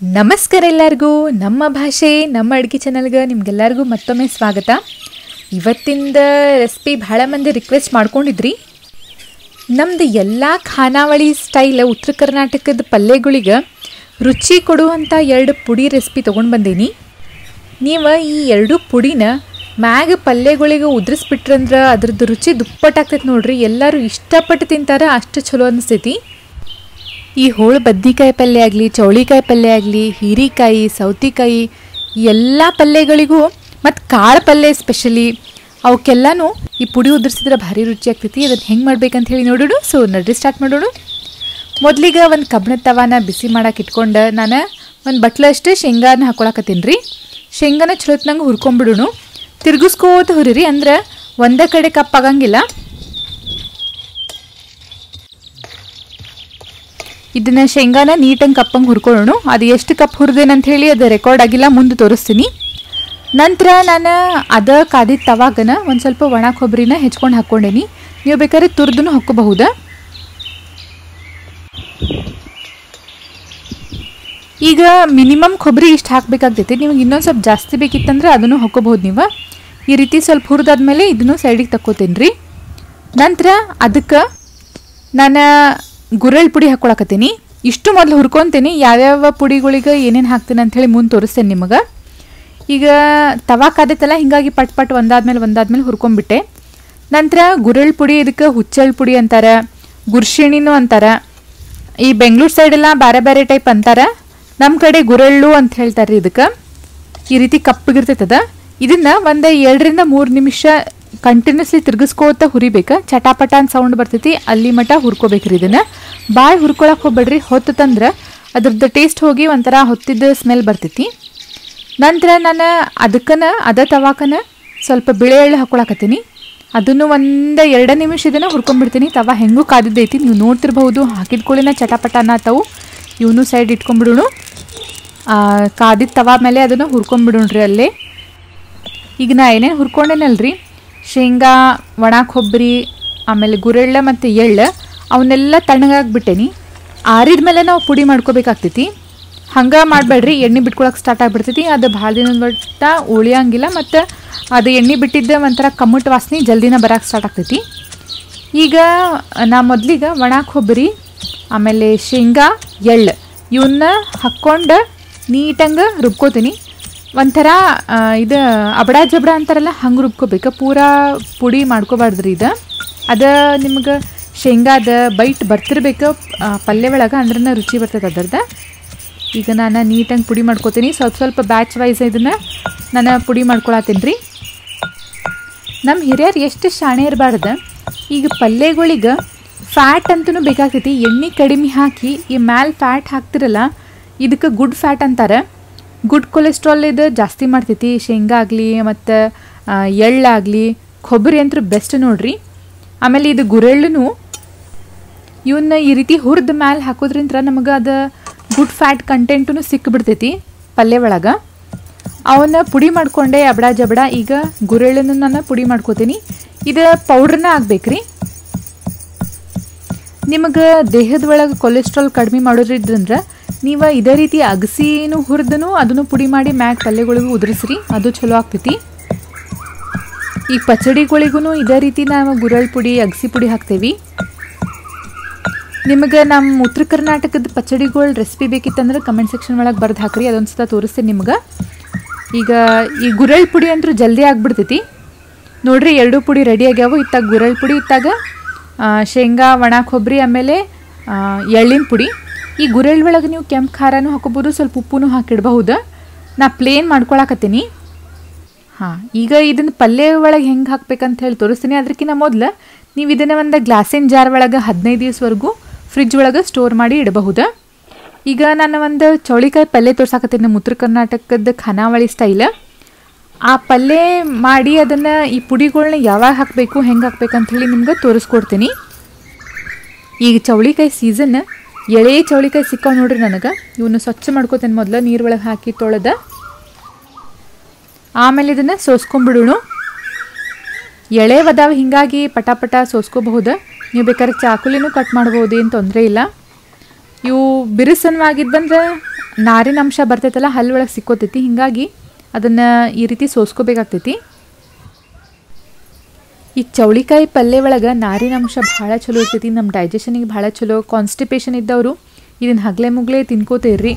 ನಮಸ್ಕಾರ ಎಲ್ಲರಿಗೂ ನಮ್ಮ ಭಾಷೆ ನಮ್ಮ ಅಡುಗೆ ಚಾನಲ್ಗೆ ನಿಮಗೆಲ್ಲರಿಗೂ ಮತ್ತೊಮ್ಮೆ ಸ್ವಾಗತ. ಇವತ್ತಿಂದ ರೆಸಿಪಿ ಭಾಳ ಮಂದಿ ರಿಕ್ವೆಸ್ಟ್ ಮಾಡ್ಕೊಂಡಿದ್ರಿ. ನಮ್ಮದು ಎಲ್ಲ ಖಾನಾವಳಿ ಸ್ಟೈಲ್ ಉತ್ತರ ಕರ್ನಾಟಕದ ಪಲ್ಯಗಳಿಗೆ ರುಚಿ ಕೊಡುವಂಥ 2 ಪುಡಿ ರೆಸಿಪಿ ತೊಗೊಂಡು ಬಂದೀನಿ. ನೀವು ಈ 2 ಪುಡಿನ ಮ್ಯಾಗ ಪಲ್ಯಗಳಿಗೆ ಉದುರಿಸ್ಬಿಟ್ರಂದ್ರೆ ಅದ್ರದ್ದು ರುಚಿ ದುಪ್ಪಟ್ಟಾಗ್ತೈತೆ ನೋಡ್ರಿ. ಎಲ್ಲರೂ ಇಷ್ಟಪಟ್ಟು ತಿಂತಾರೆ, ಅಷ್ಟು ಚಲೋ ಅನಿಸ್ತೈತಿ. ಈ ಹೋಳು ಬದ್ನಿಕಾಯಿ ಪಲ್ಯ ಆಗಲಿ, ಚೌಳಿಕಾಯಿ ಪಲ್ಯ ಆಗಲಿ, ಹೀರೆಕಾಯಿ, ಸೌತೆಕಾಯಿ ಎಲ್ಲ ಪಲ್ಯಗಳಿಗೂ ಮತ್ತು ಕಾಳು ಪಲ್ಯ ಸ್ಪೆಷಲಿ ಅವಕ್ಕೆಲ್ಲನೂ ಈ ಪುಡಿ ಉದುರಿಸಿದ್ರೆ ಭಾರಿ ರುಚಿ ಆಗ್ತೈತಿ. ಅದನ್ನು ಹೆಂಗೆ ಮಾಡ್ಬೇಕಂತ ಹೇಳಿ ನೋಡೋಣ. ಸೊ ನಡ್ರಿ ಸ್ಟಾರ್ಟ್ ಮಾಡೋಣ. ಮೊದಲಿಗೆ ಒಂದು ಕಬ್ಬಿಣದ ತವಾನ ಬಿಸಿ ಮಾಡಕ್ಕೆ ಇಟ್ಕೊಂಡು ನಾನು ಒಂದು ಬಟ್ಲಷ್ಟು ಶೇಂಗಾನ ಹಾಕೊಳಕತ್ತೀನಿ ರೀ. ಶೇಂಗಾನ ಚಲೋತ್ನಂಗೆ ಹುರ್ಕೊಂಬಿಡೋಣ. ತಿರ್ಗಿಸ್ಕೋತ ಹುರಿರಿ, ಅಂದ್ರೆ ಒಂದೇ ಕಡೆ ಕಪ್ಪಾಗಂಗಿಲ್ಲ. ಇದನ್ನು ಶೇಂಗಾನ ನೀಟಂಗೆ ಕಪ್ಪಂಗೆ ಹುರ್ಕೊಳ್ಳೋಣ. ಅದು ಎಷ್ಟು ಕಪ್ ಹುರಿದೇನಂತ ಹೇಳಿ ಅದು ರೆಕಾರ್ಡ್ ಆಗಿಲ್ಲ, ಮುಂದೆ ತೋರಿಸ್ತೀನಿ. ನಂತರ ನಾನು ಕಾದಿದ್ದ ತವಾಗನ ಒಂದು ಸ್ವಲ್ಪ ಒಣ ಕೊಬ್ಬರಿನ ಹೆಚ್ಕೊಂಡು ಹಾಕ್ಕೊಂಡೇನಿ. ನೀವು ಬೇಕಾದ್ರೆ ತುರ್ದೂ ಹಾಕ್ಕೋಬಹುದು. ಈಗ ಮಿನಿಮಮ್ ಕೊಬ್ಬರಿ ಇಷ್ಟು ಹಾಕಬೇಕಾಗ್ತೈತಿ. ನಿಮಗೆ ಇನ್ನೊಂದು ಸ್ವಲ್ಪ ಜಾಸ್ತಿ ಬೇಕಿತ್ತಂದ್ರೆ ಅದನ್ನು ಹಾಕ್ಕೋಬಹುದು. ನೀವು ಈ ರೀತಿ ಸ್ವಲ್ಪ ಹುರಿದಾದ್ಮೇಲೆ ಇದನ್ನು ಸೈಡಿಗೆ ತಕ್ಕೋತೀನಿ ರೀ. ನಂತರ ಅದಕ್ಕೆ ನಾನು ಗುರೆಳ್ ಪುಡಿ ಹಾಕ್ಕೊಳಕತ್ತೀನಿ. ಇಷ್ಟು ಮೊದಲು ಹುರ್ಕೊತೀನಿ, ಯಾವ್ಯಾವ ಪುಡಿಗಳಿಗೆ ಏನೇನು ಹಾಕ್ತೀನಿ ಅಂಥೇಳಿ ಮುಂದೆ ತೋರಿಸ್ತೇನೆ ನಿಮಗೆ. ಈಗ ತವಾ ಕಾದೈತಲ್ಲ, ಹೀಗಾಗಿ ಪಟ್ ಒಂದಾದ್ಮೇಲೆ ಹುರ್ಕೊಂಡ್ಬಿಟ್ಟೆ. ನಂತರ ಗುರೆಳ್ ಪುಡಿ, ಇದಕ್ಕೆ ಹುಚ್ಚೆಳ್ ಪುಡಿ ಅಂತಾರೆ, ಗುರ್ಶಿಣಿನೂ ಅಂತಾರೆ. ಈ ಬೆಂಗಳೂರು ಸೈಡೆಲ್ಲ ಬೇರೆ ಬೇರೆ ಟೈಪ್ ಅಂತಾರೆ. ನಮ್ಮ ಕಡೆ ಗುರೆಳ್ಳು ಅಂತ ಹೇಳ್ತಾರೆ. ಇದಕ್ಕೆ ಈ ರೀತಿ ಕಪ್ಪಗಿರ್ತೈತದ. ಇದನ್ನು ಒಂದು 2 ರಿಂದ 3 ನಿಮಿಷ ಕಂಟಿನ್ಯೂಸ್ಲಿ ತಿರ್ಗಿಸ್ಕೋತ ಹುರಿಬೇಕು. ಚಟಾಪಟ ಅಂತ ಸೌಂಡ್ ಬರ್ತೈತಿ, ಅಲ್ಲಿ ಮಟ ಹುರ್ಕೋಬೇಕ್ರಿ. ಇದನ್ನು ಭಾಳ ಹುರ್ಕೊಳಕ್ಕೆ ಹೋಗ್ಬೇಡ್ರಿ. ಹೊತ್ತಂದ್ರೆ ಅದ್ರದ್ದು ಟೇಸ್ಟ್ ಹೋಗಿ ಒಂಥರ ಹೊತ್ತಿದ್ದ ಸ್ಮೆಲ್ ಬರ್ತೈತಿ. ನಂತರ ನಾನು ಅದೇ ತವಾಕನ ಸ್ವಲ್ಪ ಬಿಳೆ ಎಳ್ಳು ಹಾಕ್ಕೊಳಕತ್ತೀನಿ. ಅದನ್ನು ಒಂದು 2 ನಿಮಿಷ ಇದನ್ನು ಹುರ್ಕೊಂಡ್ಬಿಡ್ತೀನಿ. ತವಾ ಹೆಂಗೂ ಕಾದಿದ್ದೈತಿ, ನೀವು ನೋಡ್ತಿರ್ಬಹುದು. ಹಾಕಿದ ಕೂಡಲೇ ಚಟಾಪಟ ಅನ್ನತ್ತಾವು. ಇವನು ಸೈಡ್ ಇಟ್ಕೊಂಡ್ಬಿಡೋಣ. ಕಾದಿದ್ದ ತವಾ ಮೇಲೆ ಅದನ್ನು ಹುರ್ಕೊಂಡ್ಬಿಡೋಣ್ರಿ ಅಲ್ಲೇ. ಈಗ ನಾ ಏನೇನು ಹುರ್ಕೊಂಡೇನಲ್ರಿ, ಶೇಂಗಾ, ಒಣ ಕೊಬ್ಬರಿ, ಆಮೇಲೆ ಗುರೆಳ್ಳ ಮತ್ತು ಎಳ್ಳು ಅವನ್ನೆಲ್ಲ ತಣ್ಣಗಾಗ್ಬಿಟ್ಟೇನಿ. ಆರಿದ ಮೇಲೆ ನಾವು ಪುಡಿ ಮಾಡ್ಕೋಬೇಕಾಗ್ತೈತಿ. ಹಂಗೆ ಮಾಡಬೇಡ್ರಿ, ಎಣ್ಣೆ ಬಿಟ್ಕೊಳಕ್ಕೆ ಸ್ಟಾರ್ಟ್ ಆಗಿಬಿಡ್ತೈತಿ. ಅದು ಭಾಳ ದಿನದ ಮಟ್ಟ ಉಳಿಯಂಗಿಲ್ಲ, ಮತ್ತು ಅದು ಎಣ್ಣೆ ಬಿಟ್ಟಿದ್ದ ಒಂಥರ ಕಮ್ಮಟ್ ವಾಸನೆ ಜಲ್ದಿನ ಬರೋಕ್ಕೆ ಸ್ಟಾರ್ಟ್ ಆಗ್ತೈತಿ. ಈಗ ನಾ ಮೊದಲಿಗೆ ಒಣ ಕೊಬ್ಬರಿ, ಆಮೇಲೆ ಶೇಂಗಾ, ಎಳ್ಳು ಇವನ್ನ ಹಾಕ್ಕೊಂಡು ನೀಟಂಗೆ ರುಬ್ಕೋತೀನಿ. ಒಂಥರ ಇದು ಅಬಡ ಜಬಡ ಅಂತಾರಲ್ಲ, ಹಂಗೆ ರುಬ್ಕೋಬೇಕು. ಪೂರಾ ಪುಡಿ ಮಾಡ್ಕೋಬಾರ್ದ್ರಿ. ಅದು ನಿಮ್ಗೆ ಶೇಂಗಾದ ಬೈಟ್ ಬರ್ತಿರ್ಬೇಕು ಪಲ್ಯ ಒಳಗೆ, ಅಂದ್ರೆ ರುಚಿ ಬರ್ತದೆ ಅದರದ್ದು. ಈಗ ನಾನು ನೀಟಂಗೆ ಪುಡಿ ಮಾಡ್ಕೋತೀನಿ. ಸ್ವಲ್ಪ ಬ್ಯಾಚ್ ವೈಸ್ ಇದನ್ನು ನಾನು ಪುಡಿ ಮಾಡ್ಕೊಳತ್ತೀನಿ ರೀ. ನಮ್ಮ ಹಿರಿಯರು ಎಷ್ಟು ಶಾಣೆ ಇರಬಾರ್ದು. ಈಗ ಪಲ್ಯಗಳಿಗೆ ಫ್ಯಾಟ್ ಅಂತೂ ಬೇಕಾಗ್ತೈತಿ. ಎಣ್ಣೆ ಕಡಿಮೆ ಹಾಕಿ ಈ ಮ್ಯಾಲೆ ಫ್ಯಾಟ್ ಹಾಕ್ತಿರಲ್ಲ, ಇದಕ್ಕೆ ಗುಡ್ ಫ್ಯಾಟ್ ಅಂತಾರೆ. ಗುಡ್ ಕೊಲೆಸ್ಟ್ರಾಲ್ ಇದು ಜಾಸ್ತಿ ಮಾಡ್ತೈತಿ. ಶೇಂಗಾ ಆಗಲಿ ಮತ್ತು ಎಳ್ಳಾಗಲಿ, ಕೊಬ್ಬರಿ ಅಂತೂ ಬೆಸ್ಟ್ ನೋಡ್ರಿ. ಆಮೇಲೆ ಇದು ಗುರೆಳ್ಳು ಇವನ್ನ ಈ ರೀತಿ ಹುರಿದ ಮ್ಯಾಲೆ ಹಾಕೋದ್ರಿಂದ ನಮಗೆ ಅದು ಗುಡ್ ಫ್ಯಾಟ್ ಕಂಟೆಂಟೂ ಸಿಕ್ಕಿಬಿಡ್ತೈತಿ ಪಲ್ಯ ಒಳಗೆ. ಅವನ್ನ ಪುಡಿ ಮಾಡಿಕೊಂಡೆ ಅಬಡ ಜಬಡ. ಈಗ ಗುರೆಳ್ಳನ್ನು ನಾನು ಪುಡಿ ಮಾಡ್ಕೋತೀನಿ. ಇದು ಪೌಡ್ರನ್ನ ಆಗ್ಬೇಕ್ರಿ. ನಿಮಗೆ ದೇಹದ ಒಳಗೆ ಕೊಲೆಸ್ಟ್ರಾಲ್ ಕಡಿಮೆ ಮಾಡೋದ್ರಿಂದ ನೀವು ಇದೇ ರೀತಿ ಅಗಸಿನೂ ಹುರಿದನು ಅದನ್ನು ಪುಡಿ ಮಾಡಿ ಮ್ಯಾಗ ಪಲ್ಯಗಳಿಗೂ ಉದುರಿಸ್ರಿ, ಅದು ಚಲೋ ಆಗ್ತೈತಿ. ಈಗ ಪಚಡಿಗಳಿಗೂ ಇದೇ ರೀತಿ ನಾವು ಗುರೆಳ್ ಪುಡಿ, ಅಗಸಿ ಪುಡಿ ಹಾಕ್ತೇವೆ. ನಿಮಗೆ ನಮ್ಮ ಉತ್ತರ ಕರ್ನಾಟಕದ ಪಚಡಿಗಳ ರೆಸಿಪಿ ಬೇಕಿತ್ತಂದ್ರೆ ಕಮೆಂಟ್ ಸೆಕ್ಷನ್ ಒಳಗೆ ಬರೆದು ಹಾಕ್ರಿ, ಅದೊಂದು ಸತ ತೋರಿಸ್ತೀನಿ ನಿಮ್ಗೆ. ಈಗ ಈ ಗುರೆಳ್ ಪುಡಿ ಅಂತೂ ಜಲ್ದಿ ಆಗಿಬಿಡ್ತೈತಿ ನೋಡ್ರಿ. 2 ಪುಡಿ ರೆಡಿ ಆಗ್ಯಾವು. ಇತ್ತಾಗ ಗುರೆಳ್ ಪುಡಿ, ಇತ್ತಾಗ ಶೇಂಗಾ, ಒಣ ಕೊಬ್ಬರಿ, ಆಮೇಲೆ ಎಳ್ಳಿನ ಪುಡಿ. ಈ ಗುರೆಳ್ ಒಳಗೆ ನೀವು ಕೆಂಪು ಖಾರನೂ ಹಾಕೋಬೋದು, ಸ್ವಲ್ಪ ಉಪ್ಪು ಹಾಕಿಡ್ಬಹುದು. ನಾ ಪ್ಲೇನ್ ಮಾಡ್ಕೊಳಕತ್ತೀನಿ. ಈಗ ಇದನ್ನು ಪಲ್ಯ ಒಳಗೆ ಹೆಂಗೆ ಹಾಕ್ಬೇಕಂತ ಹೇಳಿ ತೋರಿಸ್ತೀನಿ. ಅದಕ್ಕಿಂತ ಮೊದಲು ನೀವು ಇದನ್ನು ಒಂದು ಗ್ಲಾಸಿನ ಜಾರ್ ಒಳಗೆ 15 ದಿವಸವರೆಗೂ ಫ್ರಿಜ್ ಒಳಗೆ ಸ್ಟೋರ್ ಮಾಡಿ ಇಡಬಹುದು. ಈಗ ನಾನು ಒಂದು ಚೌಳಿಕಾಯಿ ಪಲ್ಯ ತೋರ್ಸಾಕತ್ತೀನಿ, ನಮ್ಮ ಉತ್ತರ ಕರ್ನಾಟಕದ ಖಾನಾವಳಿ ಸ್ಟೈಲ್. ಆ ಪಲ್ಯ ಮಾಡಿ ಅದನ್ನು ಈ ಪುಡಿಗಳನ್ನ ಯಾವಾಗ ಹಾಕಬೇಕು, ಹೆಂಗೆ ಹಾಕ್ಬೇಕಂತ ಹೇಳಿ ನಿಮ್ಗೆ ತೋರಿಸ್ಕೊಡ್ತೀನಿ. ಈಗ ಚೌಳಿಕಾಯಿ ಸೀಸನ್, ಎಳೆ ಚೌಳಿಕಾಯಿ ಸಿಕ್ಕಾವು ನೋಡ್ರಿ ನನಗೆ. ಇವನು ಸ್ವಚ್ಛ ಮಾಡ್ಕೋತೇನೆ ಮೊದಲು, ನೀರು ಒಳಗೆ ಹಾಕಿ ತೊಳೆದ. ಆಮೇಲೆ ಇದನ್ನು ಸೋಸ್ಕೊಂಡ್ಬಿಡೋಣ. ಎಳೆವದಾವ, ಹೀಗಾಗಿ ಪಟಾಪಟ ಸೋಸ್ಕೋಬಹುದು. ನೀವು ಬೇಕಾದ್ರೆ ಚಾಕುಲಿನೂ ಕಟ್ ಮಾಡ್ಬೋದು, ಏನು ತೊಂದರೆ ಇಲ್ಲ. ಇವು ಬಿರುಸನ್ವಾಗಿದ್ದು ಬಂದರೆ ನಾರಿನ ಅಂಶ ಬರ್ತೈತಲ್ಲ ಹಲ್ಲೊಳಗೆ ಸಿಕ್ಕೋತೈತಿ, ಹೀಗಾಗಿ ಅದನ್ನು ಈ ರೀತಿ ಸೋಸ್ಕೋಬೇಕಾಗ್ತೈತಿ. ಈ ಚೌಳಿಕಾಯಿ ಪಲ್ಯ ಒಳಗೆ ನಾರಿನ ಅಂಶ ಭಾಳ ಚಲೋ ಇರ್ತೈತಿ, ನಮ್ಮ ಡೈಜೆಷನಿಗೆ ಭಾಳ ಚಲೋ. ಕಾನ್ಸ್ಟಿಪೇಷನ್ ಇದ್ದವರು ಇದನ್ನು ಹಗಲೆ ಮುಗ್ಲೆ ತಿನ್ಕೋತೀರ್ರಿ.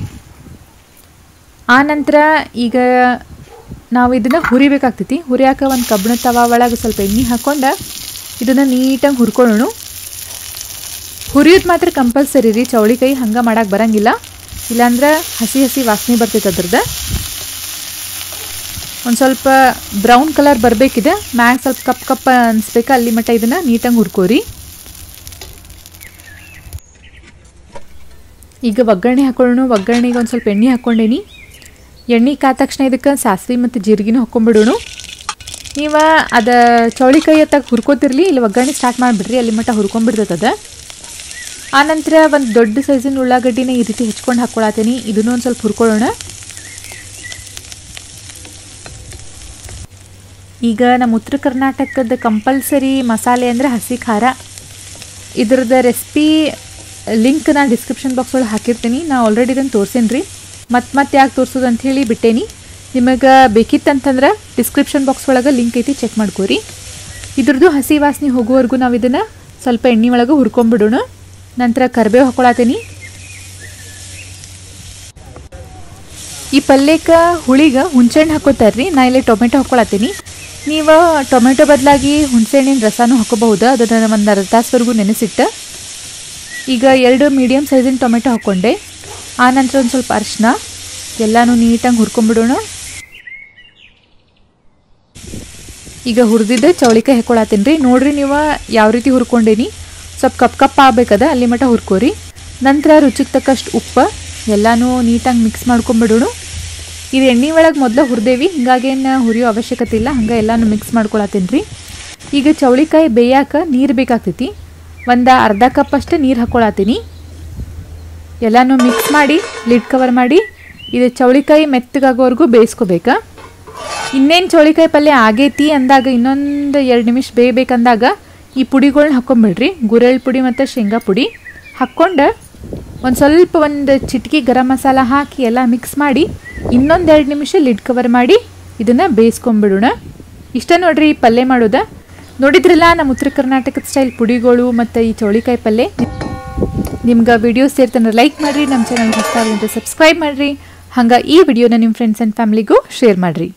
ಆ ನಂತರ ಈಗ ನಾವು ಇದನ್ನು ಹುರಿಬೇಕಾಗ್ತೈತಿ. ಹುರಿಯಾಕ ಒಂದು ಕಬ್ಬಿಣ ತವಾ ಒಳಗೆ ಸ್ವಲ್ಪ ಎಣ್ಣೆ ಹಾಕ್ಕೊಂಡು ಇದನ್ನು ನೀಟಾಗಿ ಹುರ್ಕೊಳ್ಳೋಣ. ಹುರಿಯೋದು ಮಾತ್ರ ಕಂಪಲ್ಸರಿ ರೀ, ಚೌಳಿಕಾಯಿ ಹಂಗೆ ಮಾಡೋಕೆ ಬರೋಂಗಿಲ್ಲ, ಇಲ್ಲಾಂದ್ರೆ ಹಸಿ ಹಸಿ ವಾಸನೆ ಬರ್ತೈತೆ ಅದ್ರದ್ದು. ಒಂದು ಸ್ವಲ್ಪ ಬ್ರೌನ್ ಕಲರ್ ಬರಬೇಕಿದೆ, ಮ್ಯಾಗ ಸ್ವಲ್ಪ ಕಪ್ ಕಪ್ ಅನಿಸ್ಬೇಕು, ಅಲ್ಲಿ ಮಟ್ಟ ಇದನ್ನು ನೀಟಾಗಿ ಹುರ್ಕೋರಿ. ಈಗ ಒಗ್ಗರಣೆ ಹಾಕೊಳ್ಳೋಣ. ಒಗ್ಗರಣೆಗೆ ಒಂದು ಸ್ವಲ್ಪ ಎಣ್ಣೆ ಹಾಕ್ಕೊಂಡೇನಿ. ಎಣ್ಣೆ ಕಾದ ತಕ್ಷಣ ಇದಕ್ಕೆ ಸಾಸಿವೆ ಮತ್ತು ಜೀರಿಗೆನೂ ಹಾಕ್ಕೊಂಡ್ಬಿಡೋಣ. ನೀವು ಅದು ಚೌಳಿಕಾಯಿ ಅತ್ತಾಗ ಹುರ್ಕೋತಿರ್ಲಿ, ಇಲ್ಲಿ ಒಗ್ಗರಣೆ ಸ್ಟಾರ್ಟ್ ಮಾಡಿಬಿಡ್ರಿ, ಅಲ್ಲಿ ಮಟ್ಟ ಹುರ್ಕೊಂಡ್ಬಿಡ್ತದೆ. ಆನಂತರ ಒಂದು ದೊಡ್ಡ ಸೈಜಿನ ಉಳ್ಳಾಗಡ್ಡಿನ ಈ ರೀತಿ ಹೆಚ್ಕೊಂಡು ಹಾಕ್ಕೊಳತ್ತೀನಿ. ಇದನ್ನೂ ಒಂದು ಸ್ವಲ್ಪ ಹುರ್ಕೊಳ್ಳೋಣ. ಈಗ ನಮ್ಮ ಉತ್ತರ ಕರ್ನಾಟಕದ ಕಂಪಲ್ಸರಿ ಮಸಾಲೆ ಅಂದರೆ ಹಸಿ ಖಾರ. ಇದ್ರದ್ದು ರೆಸಿಪಿ ಲಿಂಕ್ ನಾನು ಡಿಸ್ಕ್ರಿಪ್ಷನ್ ಬಾಕ್ಸ್ ಒಳಗೆ ಹಾಕಿರ್ತೀನಿ. ನಾನು ಆಲ್ರೆಡಿ ಇದನ್ನು ತೋರಿಸೇನಿ ರೀ, ಮತ್ತೆ ಯಾಕೆ ತೋರಿಸೋದು ಅಂಥೇಳಿ ಬಿಟ್ಟೇನಿ. ನಿಮಗೆ ಬೇಕಿತ್ತಂತಂದ್ರೆ ಡಿಸ್ಕ್ರಿಪ್ಷನ್ ಬಾಕ್ಸ್ ಒಳಗೆ ಲಿಂಕ್ ಐತಿ, ಚೆಕ್ ಮಾಡ್ಕೋರಿ. ಇದ್ರದ್ದು ಹಸಿ ವಾಸನೆ ಹೋಗುವವರೆಗೂ ನಾವು ಇದನ್ನು ಸ್ವಲ್ಪ ಎಣ್ಣೆ ಒಳಗೆ ಹುರ್ಕೊಂಡ್ಬಿಡೋಣ. ನಂತರ ಕರಿಬೇವು ಹಾಕ್ಕೊಳತ್ತೀನಿ. ಈ ಪಲ್ಯಕ್ಕೆ ಹುಳಿಗೆ ಹುಣಸೆಹಣ್ಣು ಹಾಕೋತಾರ್ರಿ, ನಾ ಇಲ್ಲಿ ಟೊಮೆಟೊ ಹಾಕ್ಕೊಳತ್ತೀನಿ. ನೀವು ಟೊಮೆಟೊ ಬದಲಾಗಿ ಹುಣಸೆಹಣ್ಣಿನ ರಸನೂ ಹಾಕೋಬಹುದು. ಅದನ್ನು ಒಂದು ಅರ್ಧ ತಾಸವರೆಗೂ ನೆನೆಸಿಟ್ಟು ಈಗ 2 ಮೀಡಿಯಮ್ ಸೈಜಿನ ಟೊಮೆಟೊ ಹಾಕ್ಕೊಂಡೆ. ಆನಂತರ ಒಂದು ಸ್ವಲ್ಪ ಅರಿಶಿನ, ಎಲ್ಲನೂ ನೀಟಾಗಿ ಹುರ್ಕೊಂಡ್ಬಿಡೋಣ. ಈಗ ಹುರಿದಿದ್ದೆ ಚೌಳಿಕಾಯಿ ಹಾಕ್ಕೊಳತ್ತೀನಿ ರೀ. ನೋಡಿರಿ ನೀವು ಯಾವ ರೀತಿ ಹುರ್ಕೊಂಡೇನಿ, ಸ್ವಲ್ಪ ಕಪ್ ಆಗಬೇಕದ, ಅಲ್ಲಿ ಮಟ್ಟ ಹುರ್ಕೋರಿ. ನಂತರ ರುಚಿಗೆ ತಕ್ಕಷ್ಟು ಉಪ್ಪು, ಎಲ್ಲನೂ ನೀಟಾಗಿ ಮಿಕ್ಸ್ ಮಾಡ್ಕೊಂಬಿಡೋಣ. ಇದು ಎಣ್ಣೆ ಒಳಗೆ ಮೊದಲು ಹುರಿದೇವಿ, ಹಿಂಗಾಗೇನು ಹುರಿಯೋ ಅವಶ್ಯಕತೆ ಇಲ್ಲ, ಹಂಗೆ ಎಲ್ಲನೂ ಮಿಕ್ಸ್ ಮಾಡ್ಕೊಳತ್ತೀನಿ ರೀ. ಈಗ ಚೌಳಿಕಾಯಿ ಬೇಯಕ್ಕೆ ನೀರು ಬೇಕಾಗ್ತೈತಿ. ಒಂದು ಅರ್ಧ ಕಪ್ ಅಷ್ಟು ನೀರು ಹಾಕ್ಕೊಳತ್ತೀನಿ. ಎಲ್ಲನೂ ಮಿಕ್ಸ್ ಮಾಡಿ ಲಿಡ್ ಕವರ್ ಮಾಡಿ ಇದು ಚೌಳಿಕಾಯಿ ಮೆತ್ತಗಾಗೋವರೆಗೂ ಬೇಯಿಸ್ಕೋಬೇಕಾ. ಇನ್ನೇನು ಚೌಳಿಕಾಯಿ ಪಲ್ಯ ಆಗೈತಿ ಅಂದಾಗ, ಇನ್ನೊಂದು 2 ನಿಮಿಷ ಬೇಯಬೇಕಂದಾಗ ಈ ಪುಡಿಗಳ್ನ ಹಾಕ್ಕೊಂಬಿಡ್ರಿ. ಗುರೆಳ್ಳು ಪುಡಿ ಮತ್ತು ಶೇಂಗಾ ಪುಡಿ ಹಾಕ್ಕೊಂಡು ಒಂದು ಚಿಟಿಕೆ ಗರಂ ಮಸಾಲ ಹಾಕಿ ಎಲ್ಲ ಮಿಕ್ಸ್ ಮಾಡಿ ಇನ್ನೊಂದು 2 ನಿಮಿಷ ಲಿಡ್ ಕವರ್ ಮಾಡಿ ಇದನ್ನು ಬೇಯಿಸ್ಕೊಂಬಿಡೋಣ. ಇಷ್ಟ ನೋಡ್ರಿ ಈ ಪಲ್ಯ ಮಾಡೋದು. ನೋಡಿದ್ರಲ್ಲ ನಮ್ಮ ಉತ್ತರ ಕರ್ನಾಟಕದ ಸ್ಟೈಲ್ ಪುಡಿಗಳು ಮತ್ತು ಈ ಚೌಳಿಕಾಯಿ ಪಲ್ಯ. ನಿಮ್ಗೆ ವಿಡಿಯೋಸ್ ಸೇರ್ತಂದ್ರೆ ಲೈಕ್ ಮಾಡಿರಿ, ನಮ್ಮ ಚಾನಲ್ಗೆ ಇಷ್ಟ ಆಗುತ್ತೆ ಸಬ್ಸ್ಕ್ರೈಬ್ ಮಾಡಿರಿ, ಹಂಗೆ ಈ ವಿಡಿಯೋನ ನಿಮ್ಮ ಫ್ರೆಂಡ್ಸ್ ಆ್ಯಂಡ್ ಫ್ಯಾಮಿಲಿಗೂ ಶೇರ್ ಮಾಡಿರಿ.